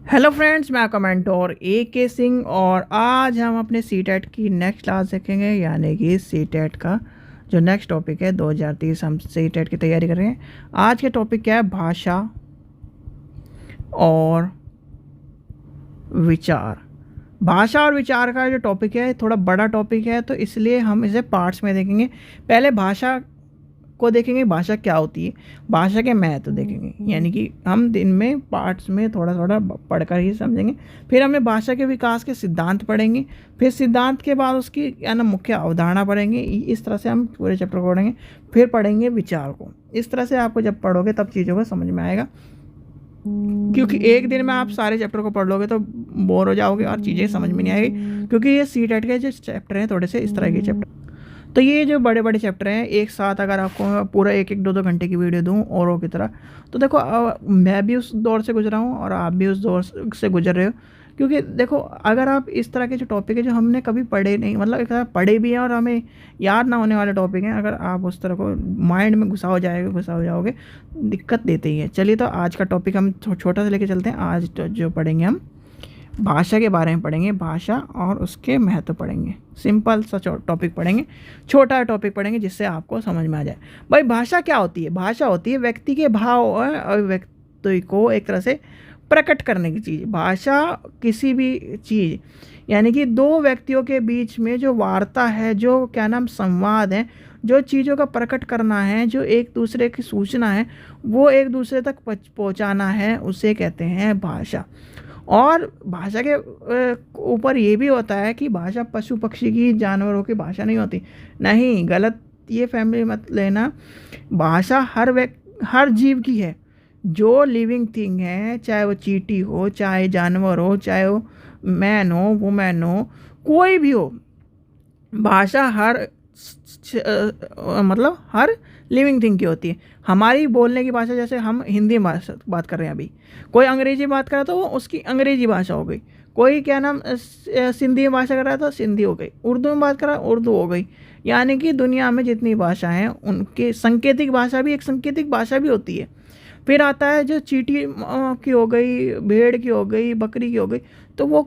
Hello friends, मैं आपका mentor के सिंह और आज हम अपने सीटेट की नेक्स्ट क्लास देखेंगे, यानी कि सीटेट का जो नेक्स्ट टॉपिक है 2030। हम सीटेट की तैयारी कर रहे हैं। आज के टॉपिक क्या है? भाषा और विचार। भाषा और विचार का जो टॉपिक है थोड़ा बड़ा टॉपिक है, तो इसलिए हम इसे पार्ट्स में देखेंगे। पहले भाषा को देखेंगे, भाषा क्या होती है, भाषा के महत्व देखेंगे, यानी कि हम दिन में पार्ट्स में थोड़ा थोड़ा पढ़कर ही समझेंगे। फिर हमें भाषा के विकास के सिद्धांत पढ़ेंगे, फिर सिद्धांत के बाद उसकी मुख्य अवधारणा पढ़ेंगे। इस तरह से हम पूरे चैप्टर को पढ़ेंगे। फिर पढ़ेंगे विचार को। इस तरह से आपको जब पढ़ोगे तब चीज़ों को समझ में आएगा, क्योंकि एक दिन में आप सारे चैप्टर को पढ़ लोगे तो बोर हो जाओगे और चीज़ें समझ में नहीं आएगी, क्योंकि ये सीटेट के जो चैप्टर हैं थोड़े से इस तरह के चैप्टर। तो ये जो बड़े बड़े चैप्टर हैं, एक साथ अगर आपको पूरा एक एक दो दो घंटे की वीडियो दूं औरों की तरह, तो देखो मैं भी उस दौर से गुजरा हूँ और आप भी उस दौर से गुजर रहे हो। क्योंकि देखो, अगर आप इस तरह के जो टॉपिक है जो हमने कभी पढ़े नहीं, मतलब एक तरह पढ़े भी हैं और हमें याद ना होने वाले टॉपिक हैं, अगर आप उस तरह को माइंड में घुसा हो जाओगे, दिक्कत देते ही है। चलिए, तो आज का टॉपिक हम छोटा सा लेके चलते हैं। आज जो पढ़ेंगे हम भाषा के बारे में पढ़ेंगे, भाषा और उसके महत्व पढ़ेंगे। सिंपल सा टॉपिक पढ़ेंगे, छोटा टॉपिक पढ़ेंगे जिससे आपको समझ में आ जाए। भाई, भाषा क्या होती है? भाषा होती है व्यक्ति के भाव और अभिव्यक्ति को एक तरह से प्रकट करने की चीज़। भाषा किसी भी चीज़, यानी कि दो व्यक्तियों के बीच में जो वार्ता है, जो संवाद है, जो चीज़ों का प्रकट करना है, जो एक दूसरे की सूचना है, वो एक दूसरे तक पहुंचाना है, उसे कहते हैं भाषा। और भाषा के ऊपर ये भी होता है कि भाषा पशु पक्षी की, जानवरों की भाषा नहीं होती। नहीं, गलत ये फैमिली मत लेना। भाषा हर जीव की है। जो लिविंग थिंग है, चाहे वो चींटी हो, चाहे जानवर हो, चाहे वो मैन हो, वुमेन हो, कोई भी हो, भाषा मतलब हर लिविंग थिंग की होती है। हमारी बोलने की भाषा, जैसे हम हिंदी भाषा बात कर रहे हैं अभी, कोई अंग्रेजी बात कर रहा तो वो उसकी अंग्रेजी भाषा हो गई, कोई सिंधी में भाषा कर रहा था, सिंधी हो गई, उर्दू में बात कर रहा उर्दू हो गई। यानी कि दुनिया में जितनी भाषा हैं उनके सांकेतिक भाषा भी, एक सांकेतिक भाषा भी होती है। फिर आता है जो चींटी की हो गई, भेड़ की हो गई, बकरी की हो गई, तो वो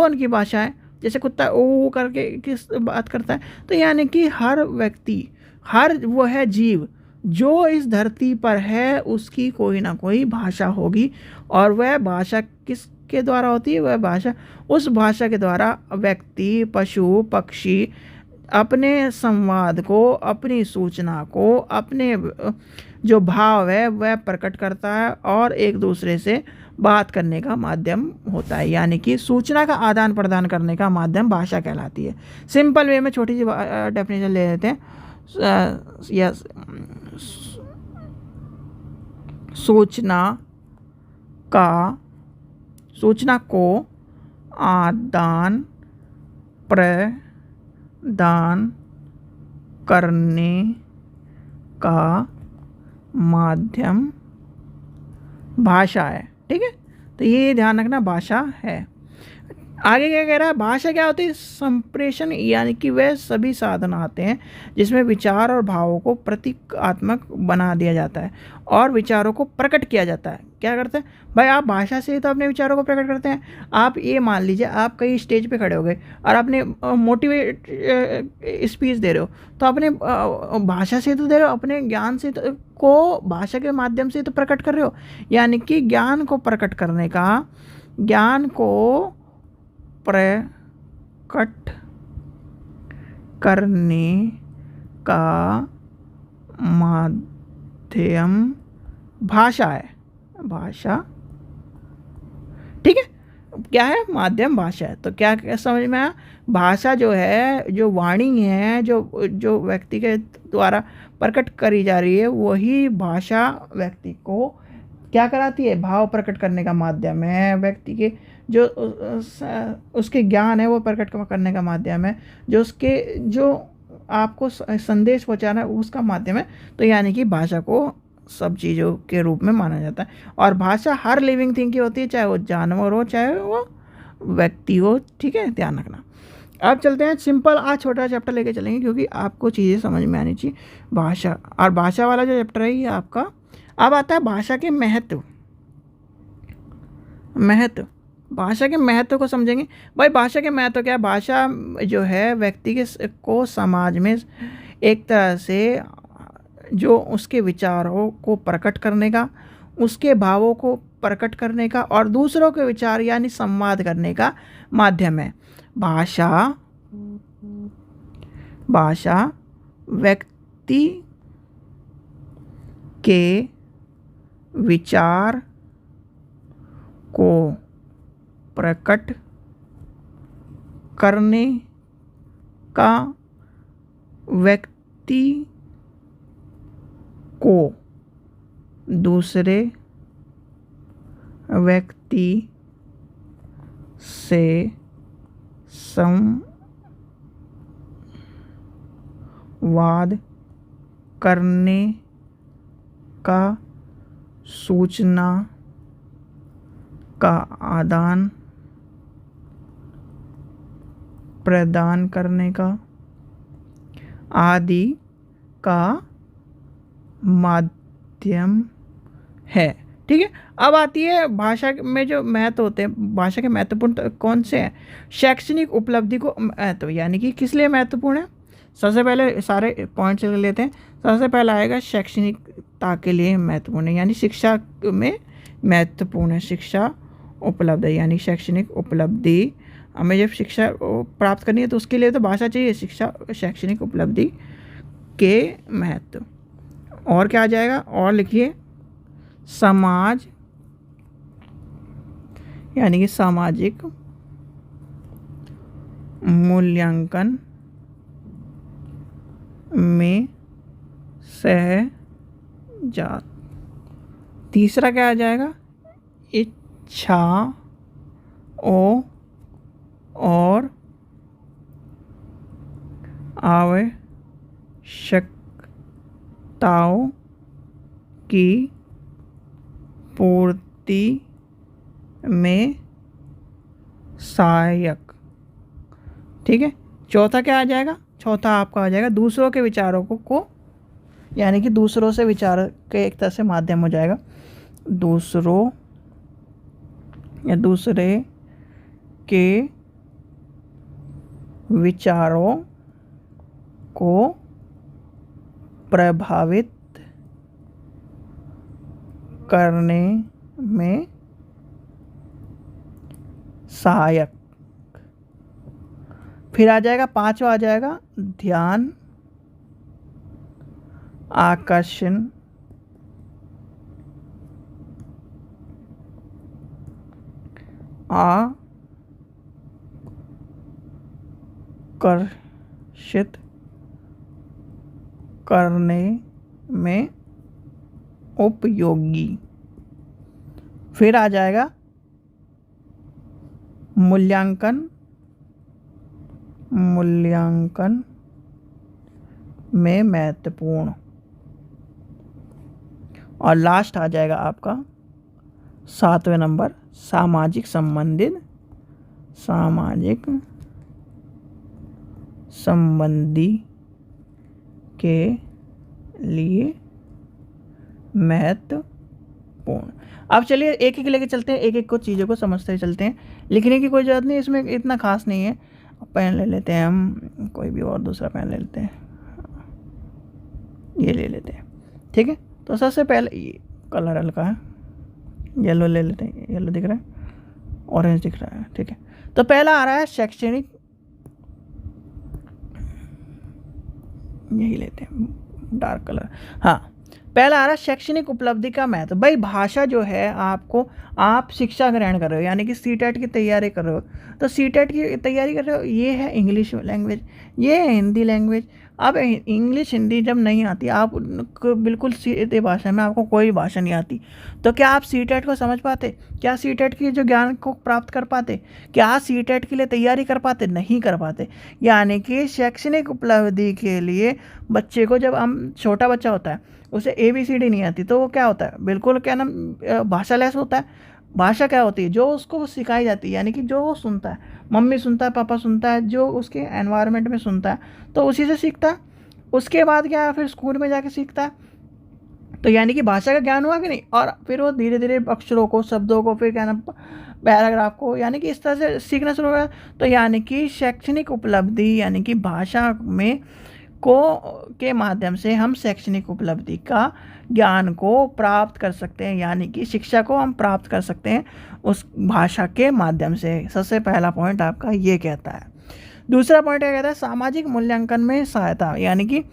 उनकी भाषा है। जैसे कुत्ता ओ करके किस बात करता है। तो यानी कि हर व्यक्ति, हर वो है जीव जो इस धरती पर है, उसकी कोई ना कोई भाषा होगी। और वह भाषा किसके द्वारा होती है? वह भाषा, उस भाषा के द्वारा व्यक्ति, पशु पक्षी अपने संवाद को, अपनी सूचना को, अपने जो भाव है वह प्रकट करता है और एक दूसरे से बात करने का माध्यम होता है। यानी कि सूचना का आदान प्रदान करने का माध्यम भाषा कहलाती है। सिंपल वे में छोटी सी डेफिनेशन ले लेते हैं। सूचना को आदान प्रदान करने का माध्यम भाषा है। ठीक है, तो ये ध्यान रखना, भाषा है। आगे क्या कह रहा है? भाषा क्या होती है? संप्रेषण, यानी कि वह सभी साधन आते हैं जिसमें विचार और भावों को प्रतीकात्मक बना दिया जाता है और विचारों को प्रकट किया जाता है। क्या करते हैं भाई? आप भाषा से तो अपने विचारों को प्रकट करते हैं। आप ये मान लीजिए, आप कहीं स्टेज पे खड़े हो गए और आपने मोटिवेट स्पीच दे रहे हो, तो अपने भाषा से तो दे रहे हो, अपने ज्ञान से को भाषा के माध्यम से तो प्रकट कर रहे हो। यानी कि ज्ञान को प्रकट करने का, ज्ञान को प्रकट करने का माध्यम भाषा है। भाषा, ठीक है, क्या है? माध्यम भाषा है। तो क्या समझ में आया? भाषा जो है, जो वाणी है, जो व्यक्ति के द्वारा प्रकट करी जा रही है, वही भाषा व्यक्ति को क्या कराती है? भाव प्रकट करने का माध्यम है। व्यक्ति के जो उसके ज्ञान है वो प्रकट करने का माध्यम है। जो आपको संदेश पहुंचाना है उसका माध्यम है। तो यानी कि भाषा को सब चीज़ों के रूप में माना जाता है। और भाषा हर लिविंग थिंग की होती है, चाहे वो जानवर हो, चाहे वो व्यक्ति हो। ठीक है, ध्यान रखना। अब चलते हैं सिंपल, आज छोटा चैप्टर लेके चलेंगे क्योंकि आपको चीज़ें समझ में आनी चाहिए। भाषा, और भाषा वाला जो चैप्टर है ये आपका। अब आता है भाषा के महत्व। भाषा के महत्व को समझेंगे। भाई भाषा के महत्व क्या है? भाषा जो है व्यक्ति को समाज में एक तरह से जो उसके विचारों को प्रकट करने का, उसके भावों को प्रकट करने का और दूसरों के विचार यानी संवाद करने का माध्यम है। भाषा व्यक्ति के विचार को प्रकट करने का, व्यक्ति को दूसरे व्यक्ति से संवाद करने का, सूचना का आदान प्रदान करने का आदि का माध्यम है। ठीक है, अब आती है भाषा में जो महत्व होते हैं, भाषा के महत्वपूर्ण कौन से हैं? शैक्षणिक उपलब्धि को महत्व, यानी कि किस लिए महत्वपूर्ण है? सबसे पहले सारे पॉइंट्स ले लेते हैं। सबसे पहला आएगा शैक्षणिकता के लिए महत्वपूर्ण है, यानी शिक्षा में महत्वपूर्ण है। शिक्षा उपलब्ध है यानी शैक्षणिक उपलब्धि, हमें जब शिक्षा प्राप्त करनी है तो उसके लिए तो भाषा चाहिए। शिक्षा शैक्षणिक उपलब्धि के महत्व। और क्या आ जाएगा? और लिखिए समाज, यानी कि सामाजिक मूल्यांकन में सहजात। तीसरा क्या आ जाएगा? इच्छाओं और आवश्यकताओं की पूर्ति में सहायक। ठीक है, चौथा क्या आ जाएगा? चौथा आपका आ जाएगा दूसरों के विचारों को यानी कि दूसरों से विचार के एक तरह से माध्यम हो जाएगा। दूसरों या दूसरे के विचारों को प्रभावित करने में सहायक। फिर आ जाएगा पांचवा, आ जाएगा ध्यान आकर्षण आकर्षित करने में उपयोगी। फिर आ जाएगा मूल्यांकन में महत्वपूर्ण। और लास्ट आ जाएगा आपका 7वें नंबर सामाजिक संबंधी के लिए महत्वपूर्ण। अब चलिए एक एक लेके चलते हैं, एक एक को चीज़ों को समझते चलते हैं। लिखने की कोई ज़रूरत नहीं, इसमें इतना खास नहीं है। पेन ले लेते हैं हम, कोई भी और दूसरा पेन ले लेते हैं, ये ले लेते हैं। ठीक है, तो सबसे पहले ये कलर हल्का है, येलो ले लेते हैं। येलो दिख रहा है, ऑरेंज दिख रहा है। ठीक है, तो पहला आ रहा है शैक्षणिक, यही लेते हैं डार्क कलर। हाँ, पहला आ रहा है शैक्षणिक उपलब्धि का महत्व। भाई भाषा जो है आपको, आप शिक्षा ग्रहण कर रहे हो यानी कि सीटेट की तैयारी कर रहे हो, तो सीटेट की तैयारी कर रहे हो, ये है इंग्लिश लैंग्वेज, ये है हिंदी लैंग्वेज। अब इंग्लिश हिंदी जब नहीं आती, आप बिल्कुल सीधे भाषा में आपको कोई भाषा नहीं आती, तो क्या आप सीटेट को समझ पाते? क्या सीटेट की जो ज्ञान को प्राप्त कर पाते? क्या सीटेट के लिए तैयारी कर पाते? नहीं कर पाते। यानी कि शैक्षणिक उपलब्धि के लिए बच्चे को, जब हम छोटा बच्चा होता है उसे ABCD नहीं आती, तो वो क्या होता है? बिल्कुल क्या नाम, भाषा लेस होता है। भाषा क्या होती है? जो उसको सिखाई जाती है, यानी कि जो वो सुनता है, मम्मी सुनता है, पापा सुनता है, जो उसके एनवायरनमेंट में सुनता है, तो उसी से सीखता है। उसके बाद क्या है? फिर स्कूल में जाके सीखता है। तो यानी कि भाषा का ज्ञान हुआ कि नहीं, और फिर वो धीरे धीरे अक्षरों को, शब्दों को, फिर क्या नाम पैराग्राफ को, यानी कि इस तरह से सीखना शुरू हो गया। तो यानी कि शैक्षणिक उपलब्धि, यानी कि भाषा में को के माध्यम से हम शैक्षणिक उपलब्धि का ज्ञान को प्राप्त कर सकते हैं, यानी कि शिक्षा को हम प्राप्त कर सकते हैं उस भाषा के माध्यम से। सबसे पहला पॉइंट आपका ये कहता है। दूसरा पॉइंट क्या कहता है, सामाजिक मूल्यांकन में सहायता, यानी कि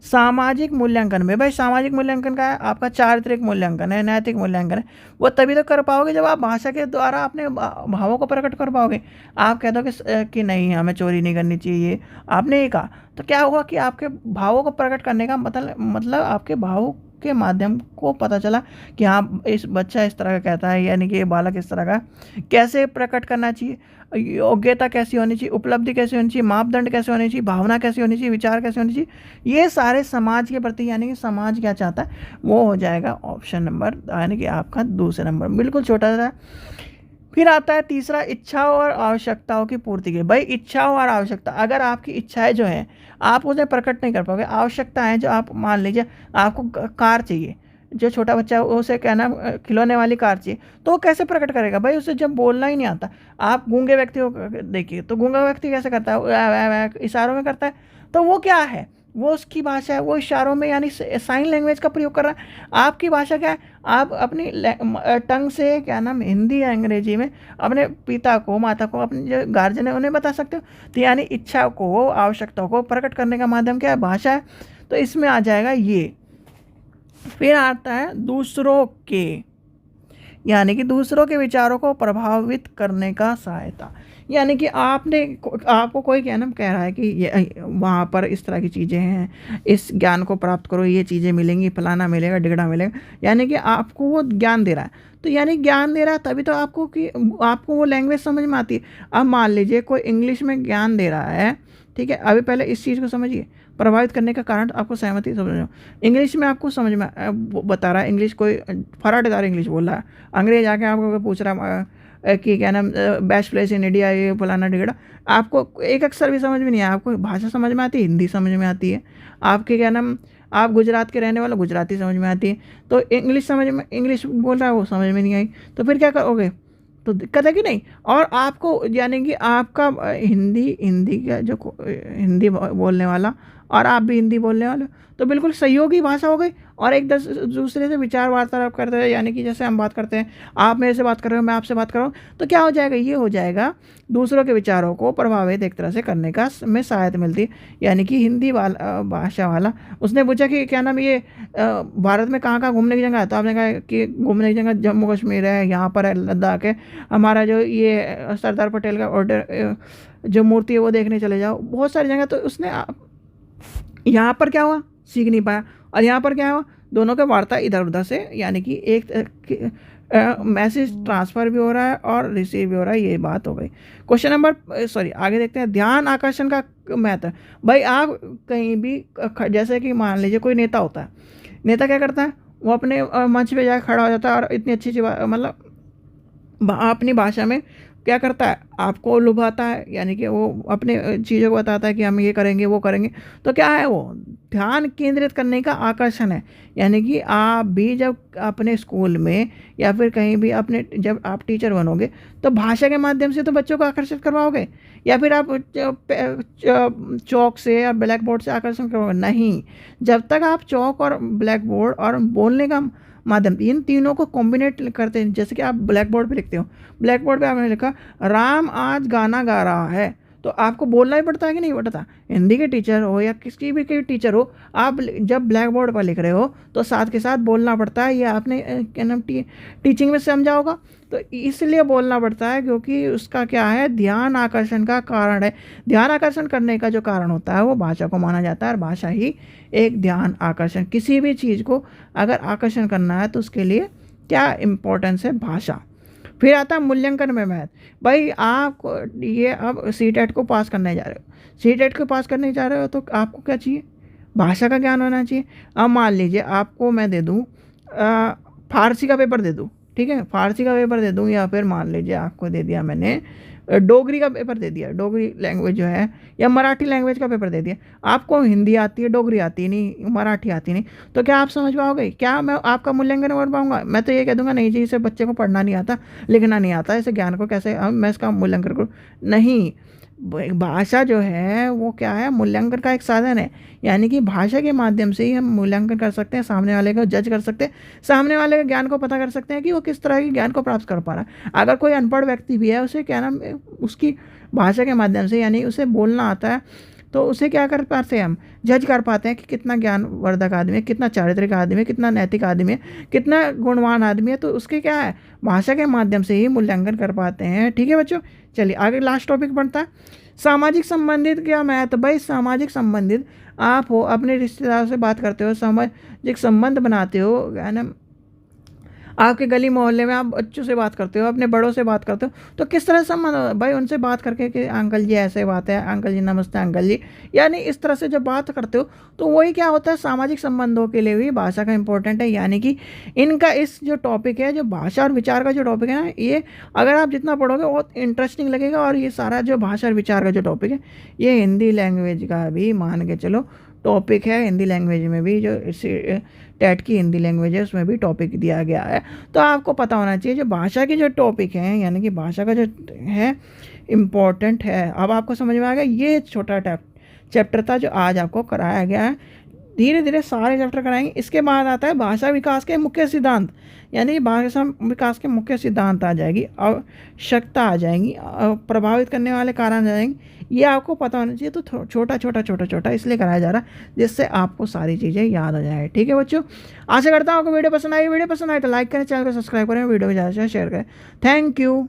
सामाजिक मूल्यांकन में, भाई सामाजिक मूल्यांकन का है आपका चारित्रिक मूल्यांकन है, नैतिक मूल्यांकन है। वो तभी तो कर पाओगे जब आप भाषा के द्वारा अपने भावों को प्रकट कर पाओगे। आप कह दो कि नहीं हमें चोरी नहीं करनी चाहिए, आपने ये कहा, तो क्या होगा कि आपके भावों को प्रकट करने का मतलब आपके भावों के माध्यम को पता चला कि हाँ इस बच्चा इस तरह का कहता है, यानी कि ये बालक इस तरह का, कैसे प्रकट करना चाहिए, योग्यता कैसी होनी चाहिए, उपलब्धि कैसी होनी चाहिए, मापदंड कैसे होनी चाहिए, भावना कैसी होनी चाहिए, विचार कैसे होनी चाहिए, ये सारे समाज के प्रति, यानी कि समाज क्या चाहता है वो हो जाएगा ऑप्शन नंबर, यानी कि आपका दूसरा नंबर, बिल्कुल छोटा सा। फिर आता है तीसरा, इच्छाओं और आवश्यकताओं की पूर्ति के। भाई इच्छाओं और आवश्यकता, अगर आपकी इच्छाएं जो है आप उन्हें प्रकट नहीं कर पाओगे, आवश्यकताएं जो आप मान लीजिए आपको कार चाहिए, जो छोटा बच्चा है उसे कहना खिलौने वाली कार चाहिए, तो वो कैसे प्रकट करेगा, भाई उसे जब बोलना ही नहीं आता। आप गूंगे व्यक्ति को देखिए, तो गूंगा व्यक्ति कैसे करता है, इशारों में करता है, तो वो क्या है, वो उसकी भाषा है, वो इशारों में यानी साइन लैंग्वेज का प्रयोग कर रहा है। आपकी भाषा क्या है, आप अपनी टंग से क्या नाम हिंदी या अंग्रेजी में अपने पिता को, माता को, अपने जो गार्जियन है उन्हें बता सकते हो। तो यानी इच्छा को, आवश्यकताओं को प्रकट करने का माध्यम क्या है, भाषा है। तो इसमें आ जाएगा ये। फिर आता है दूसरों के, यानी कि दूसरों के विचारों को प्रभावित करने का सहायता, यानी कि आपको कोई क्या नाम कह रहा है कि ये वहाँ पर इस तरह की चीज़ें हैं, इस ज्ञान को प्राप्त करो, ये चीज़ें मिलेंगी, फलाना मिलेगा, ढिगड़ा मिलेगा, यानी कि आपको वो ज्ञान दे रहा है। तो यानी ज्ञान दे रहा है तभी तो आपको वो लैंग्वेज समझ में आती है। अब मान लीजिए कोई इंग्लिश में ज्ञान दे रहा है, ठीक है, अभी पहले इस चीज़ को समझिए, प्रभावित करने का कारण आपको सहमति समझो। इंग्लिश में आपको समझ में बता रहा है, इंग्लिश कोई फराटेदार इंग्लिश बोल रहा है, अंग्रेज आके आपको पूछ रहा है कि क्या नाम बेस्ट प्लेस इन इंडिया, ये फलाना ढिगड़ा, आपको एक अक्षर भी समझ में नहीं आया। आपको भाषा समझ में आती है, हिंदी समझ में आती है, आपके क्या नाम आप गुजरात के रहने वाले, गुजराती समझ में आती है, तो इंग्लिश बोल रहा है वो समझ में नहीं आई, तो फिर क्या करोगे, तो दिक्कत है कि नहीं। और आपको यानी कि आपका हिंदी का जो हिंदी बोलने वाला और आप भी हिंदी बोलने वाले, तो बिल्कुल सहयोगी भाषा हो गई, और एक दूसरे से विचार वार्तालाप करते हैं, यानी कि जैसे हम बात करते हैं, आप मेरे से बात कर रहे हो, मैं आपसे बात कर रहा हूँ, तो क्या हो जाएगा, ये हो जाएगा दूसरों के विचारों को प्रभावित एक तरह से करने का में सहायता मिलती है। यानी कि हिंदी वाला भाषा वाला उसने पूछा कि क्या नाम ये भारत में कहाँ कहाँ घूमने की जगह है, तो आपने कहा कि घूमने की जगह जम्मू कश्मीर है, यहाँ पर है, लद्दाख है, हमारा जो ये सरदार पटेल का ऑर्डर जो मूर्ति है वो देखने चले जाओ, बहुत सारी जगह। तो उसने यहाँ पर क्या हुआ, सीख नहीं पाया, और यहाँ पर क्या हुआ, दोनों का वार्ता इधर उधर से, यानी कि एक मैसेज ट्रांसफ़र भी हो रहा है और रिसीव भी हो रहा है, ये बात हो गई। क्वेश्चन नंबर आगे देखते हैं, ध्यान आकर्षण का महत्व। भाई आप कहीं भी जैसे कि मान लीजिए कोई नेता होता है, नेता क्या करता है, वो अपने मंच पे जाकर खड़ा हो जाता है और इतनी अच्छी मतलब अपनी भाषा में क्या करता है, आपको लुभाता है, यानी कि वो अपने चीज़ों को बताता है कि हम ये करेंगे वो करेंगे। तो क्या है, वो ध्यान केंद्रित करने का आकर्षण है। यानी कि आप भी जब अपने स्कूल में या फिर कहीं भी जब आप टीचर बनोगे तो भाषा के माध्यम से तो बच्चों को आकर्षित करवाओगे, या फिर आप चौक से या ब्लैक बोर्ड से आकर्षण करवाओगे, नहीं। जब तक आप चौक और ब्लैक बोर्ड और बोलने का माध्यम, इन तीनों को कॉम्बिनेट करते हैं। जैसे कि आप ब्लैक बोर्ड पे लिखते हो, ब्लैक बोर्ड पे आपने लिखा राम आज गाना गा रहा है, तो आपको बोलना ही पड़ता है कि नहीं पड़ता। हिंदी के टीचर हो या किसी भी के टीचर हो, आप जब ब्लैक बोर्ड पर लिख रहे हो तो साथ के साथ बोलना पड़ता है। ये आपने क्या नाम टीचिंग में समझा होगा। तो इसलिए बोलना पड़ता है क्योंकि उसका क्या है, ध्यान आकर्षण का कारण है। ध्यान आकर्षण करने का जो कारण होता है वो भाषा को माना जाता है, और भाषा ही एक ध्यान आकर्षण, किसी भी चीज़ को अगर आकर्षण करना है तो उसके लिए क्या इम्पोर्टेंस है, भाषा। फिर आता है मूल्यांकन में महत्व। भाई आप ये अब सीटेट को पास करने जा रहे हो, सीटेट को पास करने जा रहे हो तो आपको क्या चाहिए, भाषा का ज्ञान होना चाहिए। अब मान लीजिए आपको मैं दे दूँ फारसी का पेपर दे दूँ, ठीक है, फारसी का पेपर दे दूँ, या फिर मान लीजिए आपको दे दिया मैंने डोगरी का पेपर दे दिया, डोगरी लैंग्वेज जो है, या मराठी लैंग्वेज का पेपर दे दिया, आपको हिंदी आती है, डोगरी आती नहीं, मराठी आती नहीं, तो क्या आप समझ पाओगे? क्या मैं आपका मूल्यांकन कर पाऊंगा? मैं तो ये कह दूंगा नहीं जी, इसे बच्चे को पढ़ना नहीं आता, लिखना नहीं आता, इसे ज्ञान को कैसे मैं इसका मूल्यांकन करूँ? नहीं, भाषा जो है वो क्या है, मूल्यांकन का एक साधन है। यानी कि भाषा के माध्यम से ही हम मूल्यांकन कर सकते हैं, सामने वाले को जज कर सकते हैं, सामने वाले के ज्ञान को पता कर सकते हैं कि वो किस तरह के ज्ञान को प्राप्त कर पा रहा है। अगर कोई अनपढ़ व्यक्ति भी है, उसे क्या नाम, उसकी भाषा के माध्यम से, यानी उसे बोलना आता है, तो उसे क्या कर पाते हैं हम, जज कर पाते हैं कि कितना ज्ञानवर्धक आदमी है, कितना चारित्रिक आदमी है, कितना नैतिक आदमी है, कितना गुणवान आदमी है। तो उसके क्या है, भाषा के माध्यम से ही मूल्यांकन कर पाते हैं। ठीक है बच्चों, चलिए आगे लास्ट टॉपिक बढ़ता है, सामाजिक संबंधित क्या महत्व। भाई सामाजिक संबंधित आप हो, अपने रिश्तेदारों से बात करते हो, सामाजिक संबंध बनाते हो, है ना, आपके गली मोहल्ले में आप बच्चों से बात करते हो, अपने बड़ों से बात करते हो, तो किस तरह संबंध भाई, उनसे बात करके कि अंकल जी ऐसे बात है, अंकल जी नमस्ते अंकल जी, यानी इस तरह से जब बात करते हो तो वही क्या होता है, सामाजिक संबंधों के लिए भी भाषा का इंपॉर्टेंट है। यानी कि इनका इस जो टॉपिक है, जो भाषा और विचार का जो टॉपिक है ना, ये अगर आप जितना पढ़ोगे बहुत इंटरेस्टिंग लगेगा। और ये सारा जो भाषा और विचार का जो टॉपिक है, ये हिंदी लैंग्वेज का भी मान के चलो टॉपिक है, हिंदी लैंग्वेज में भी जो टेट की हिंदी लैंग्वेज है उसमें भी टॉपिक दिया गया है। तो आपको पता होना चाहिए जो भाषा की जो टॉपिक है, यानी कि भाषा का जो है इम्पोर्टेंट है। अब आपको समझ में आ गया, ये छोटा चैप्टर था जो आज आपको कराया गया है। धीरे धीरे सारे चैप्टर कराएंगे। इसके बाद आता है भाषा विकास के मुख्य सिद्धांत, यानी कि भाषा विकास के मुख्य सिद्धांत आ जाएगी, आवश्यकता आ जाएंगी, प्रभावित करने वाले कारण आ जाएंगे। ये आपको पता होना चाहिए। तो छोटा इसलिए कराया जा रहा है जिससे आपको सारी चीज़ें याद आ जाए। ठीक है बच्चों, आशा करता हूँ आपको वीडियो पसंद आई। वीडियो पसंद आए तो लाइक करें, चैनल को सब्सक्राइब करें, वीडियो को ज़्यादा से ज़्यादा शेयर करें। Thank you.